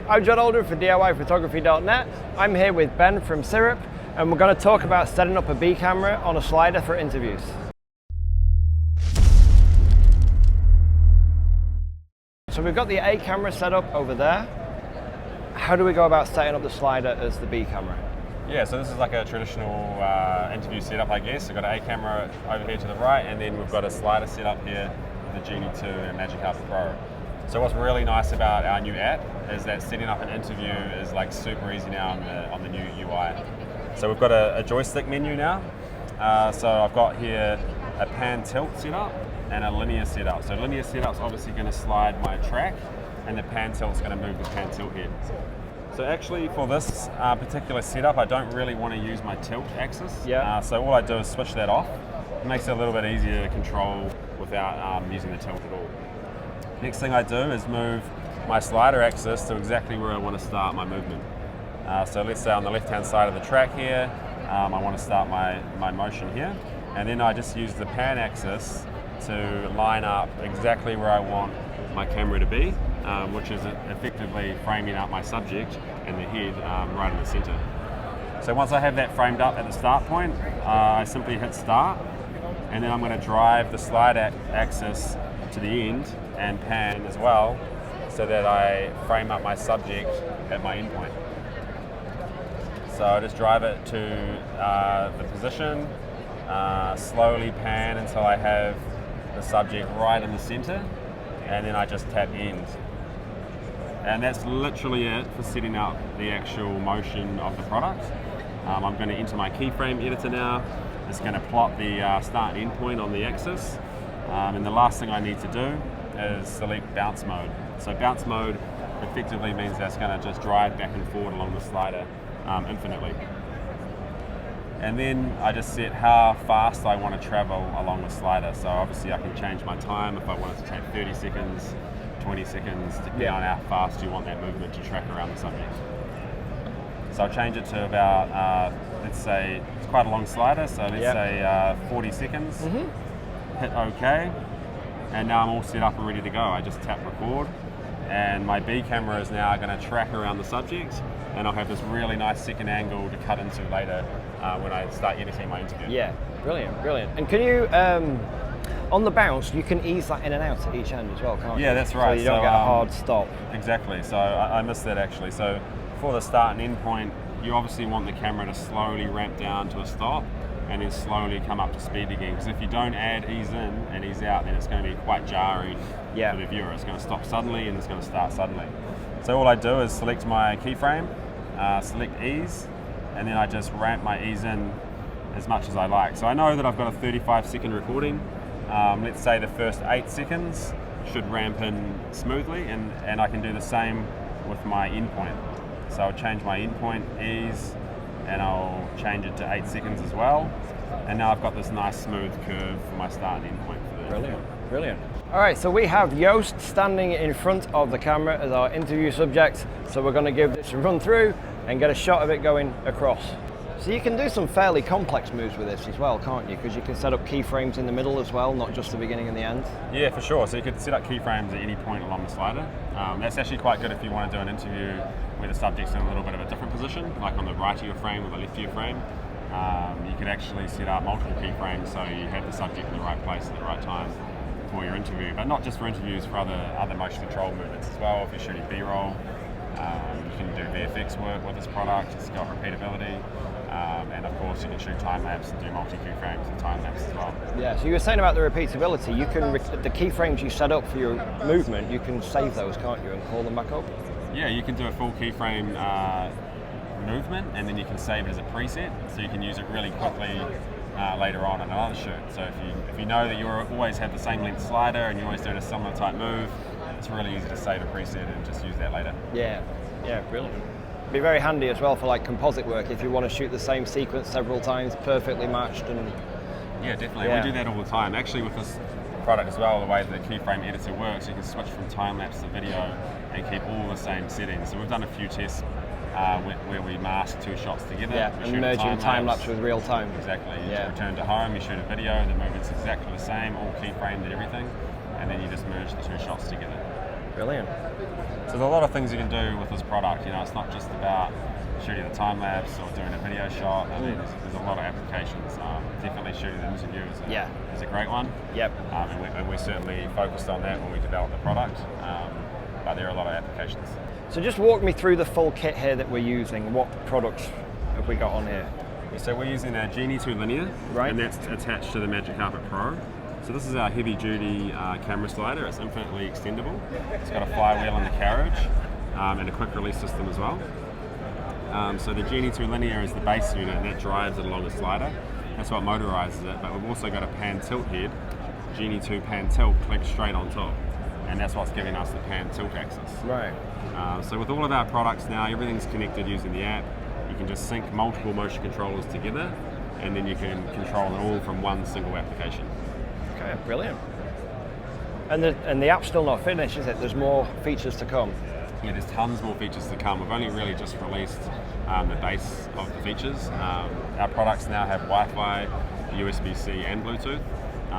I'm John Alden for DIYPhotography.net. I'm here with Ben from Syrup, and we're going to talk about setting up a B camera on a slider for interviews. So we've got the A camera set up over there. How do we go about setting up the slider as the B camera? Yeah, so this is like a traditional interview setup, I guess. We've got an A camera over here to the right, and then we've got a slider set up here with the Genie 2 and a Magic Hub Pro. So what's really nice about our new app is that setting up an interview is like super easy now on the new UI. So we've got a joystick menu now. So I've got here a pan tilt setup and a linear setup. So linear setup's obviously going to slide my track, and the pan tilt's going to move the pan tilt head. So actually for this particular setup, I don't really want to use my tilt axis. Yeah. So all I do is switch that off. It makes it a little bit easier to control without using the tilt at all. Next thing I do is move my slider axis to exactly where I want to start my movement. So let's say on the left-hand side of the track here, I want to start my motion here. And then I just use the pan axis to line up exactly where I want my camera to be, which is effectively framing up my subject and the head right in the center. So once I have that framed up at the start point, I simply hit start, and then I'm going to drive the slider axis to the end and pan as well, so that I frame up my subject at my end point. So I just drive it to the position, slowly pan until I have the subject right in the center, and then I just tap end. And that's literally it for setting up the actual motion of the product. I'm going to enter my keyframe editor now. It's going to plot the start and end point on the axis. And the last thing I need to do is select bounce mode. So bounce mode effectively means that's going to just drive back and forward along the slider infinitely. And then I just set how fast I want to travel along the slider. So obviously I can change my time if I want it to take 30 seconds, 20 seconds, depending on how fast you want that movement to track around the subject. So I'll change it to about, let's say, it's quite a long slider, so let's say 40 seconds. Hit OK, and now I'm all set up and ready to go. I just tap record, and my B camera is now going to track around the subject, and I'll have this really nice second angle to cut into later when I start editing my interview. Yeah, brilliant, brilliant. And can you, on the bounce, you can ease that in and out at each end as well, can't you? Yeah, that's right. So you don't get a hard stop. Exactly, so I missed that actually. So for the start and end point, you obviously want the camera to slowly ramp down to a stop, and then slowly come up to speed again. Because if you don't add ease in and ease out, then it's going to be quite jarring for the viewer. It's going to stop suddenly and it's going to start suddenly. So all I do is select my keyframe, select ease, and then I just ramp my ease in as much as I like. So I know that I've got a 35-second recording. Let's say the first 8 seconds should ramp in smoothly, and I can do the same with my endpoint. So I'll change my endpoint ease, and I'll change it to 8 seconds as well. And now I've got this nice smooth curve for my start and end point. Brilliant, brilliant. All right, so we have Joost standing in front of the camera as our interview subject. So we're going to give this a run through and get a shot of it going across. So you can do some fairly complex moves with this as well, can't you? Because you can set up keyframes in the middle as well, not just the beginning and the end. Yeah, for sure. So you could set up keyframes at any point along the slider. That's actually quite good if you want to do an interview where the subject's in a little bit of a different position, like on the right of your frame or the left of your frame. You could actually set up multiple keyframes so you have the subject in the right place at the right time for your interview, but not just for interviews, for other motion control movements as well. If you're shooting B-roll, you can do VFX work with this product. It's got repeatability. And of course you can shoot time lapse and do multi-keyframes and time lapse as well. Yeah, so you were saying about the repeatability, you can, the keyframes you set up for your movement, you can save those, can't you, and call them back up? Yeah, you can do a full keyframe movement, and then you can save it as a preset, so you can use it really quickly later on in another shoot. So if you know that you always have the same length slider and you're always doing a similar type move, it's really easy to save a preset and just use that later. Yeah, brilliant. Be very handy as well for like composite work if you want to shoot the same sequence several times, perfectly matched. And yeah, definitely. We do that all the time. Actually, with this product as well, the way the keyframe editor works, you can switch from time lapse to video and keep all the same settings. So we've done a few tests where we mask 2 shots together. Yeah, and merging time lapse with real time. Exactly. You return to home, you shoot a video, the movement's exactly the same, all keyframed and everything, and then you just merge the 2 shots together. Brilliant. So there's a lot of things you can do with this product. You know, it's not just about shooting a time lapse or doing a video shot. I mean, there's a lot of applications. Definitely shooting an interview is a great one. Yep. And we certainly focused on that when we developed the product. But there are a lot of applications. So just walk me through the full kit here that we're using. What products have we got on here? So we're using a Genie 2 Linear, right, and that's attached to the Magic Carpet Pro. So this is our heavy-duty camera slider. It's infinitely extendable. It's got a flywheel in the carriage and a quick release system as well. So the Genie 2 Linear is the base unit, and that drives it along the slider. That's what motorizes it, but we've also got a pan tilt head. Genie 2 pan tilt clicks straight on top, and that's what's giving us the pan tilt axis. Right. So with all of our products now, everything's connected using the app. You can just sync multiple motion controllers together, and then you can control it all from one single application. Okay, brilliant. And the app's still not finished, is it? There's more features to come. Yeah, there's tons more features to come. We've only really just released the base of the features. Our products now have Wi-Fi, USB-C, and Bluetooth.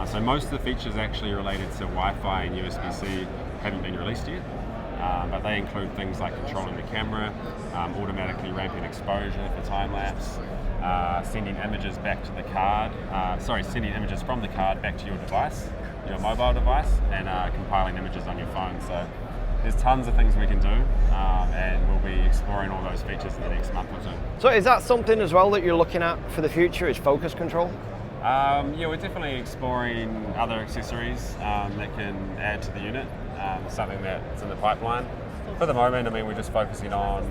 So most of the features actually related to Wi-Fi and USB-C haven't been released yet. But they include things like controlling the camera, automatically ramping exposure for time lapse, sending images back to the card. Sending images from the card back to your device, your mobile device, and compiling images on your phone. So there's tons of things we can do, and we'll be exploring all those features in the next month or two. So is that something as well that you're looking at for the future, is focus control? Yeah, we're definitely exploring other accessories that can add to the unit. Something that's in the pipeline. For the moment, I mean, we're just focusing on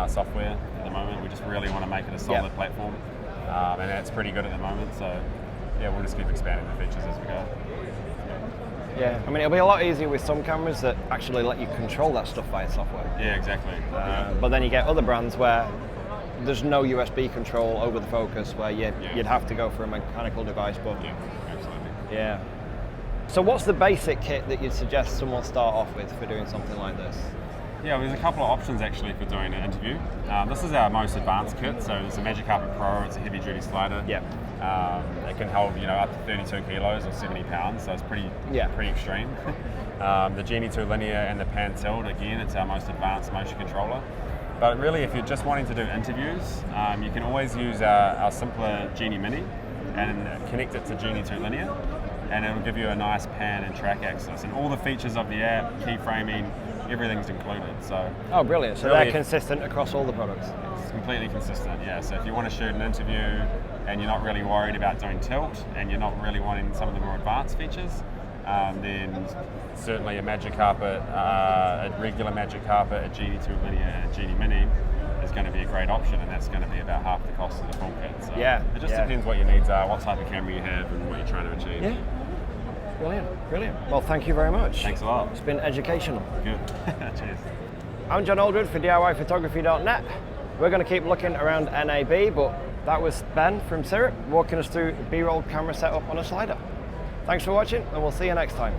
software at the moment. We just really want to make it a solid platform, and that's pretty good at the moment. So yeah, we'll just keep expanding the features as we go. Yeah, I mean, it'll be a lot easier with some cameras that actually let you control that stuff via software. Yeah, exactly. But then you get other brands where there's no USB control over the focus, where you'd have to go for a mechanical device. But yeah, absolutely. Yeah. So what's the basic kit that you'd suggest someone start off with for doing something like this? Yeah, well, there's a couple of options actually for doing an interview. This is our most advanced kit, so it's a Magic Carpet Pro. It's a heavy-duty slider. Yeah. It can hold up to 32 kilos or 70 pounds, so it's pretty extreme. The Genie 2 Linear and the pan tilt, again, it's our most advanced motion controller. But really, if you're just wanting to do interviews, you can always use our simpler Genie Mini and connect it to Genie 2 Linear, and it'll give you a nice pan and track axis. And all the features of the app, keyframing, everything's included. So oh, brilliant. So really, they're consistent across all the products? It's completely consistent, yeah. So if you want to shoot an interview and you're not really worried about doing tilt and you're not really wanting some of the more advanced features, then certainly a Magic Carpet, a regular Magic Carpet, a Genie 2 Linear, and a Genie Mini is going to be a great option, and that's going to be about half the cost of the full kit. So it just depends what your needs are, what type of camera you have, and what you're trying to achieve. Yeah. Brilliant, brilliant. Well, thank you very much. Thanks a lot. It's been educational. Good. Cheers. I'm John Aldred for DIYPhotography.net. We're going to keep looking around NAB, but that was Ben from Syrup walking us through B-roll camera setup on a slider. Thanks for watching, and we'll see you next time.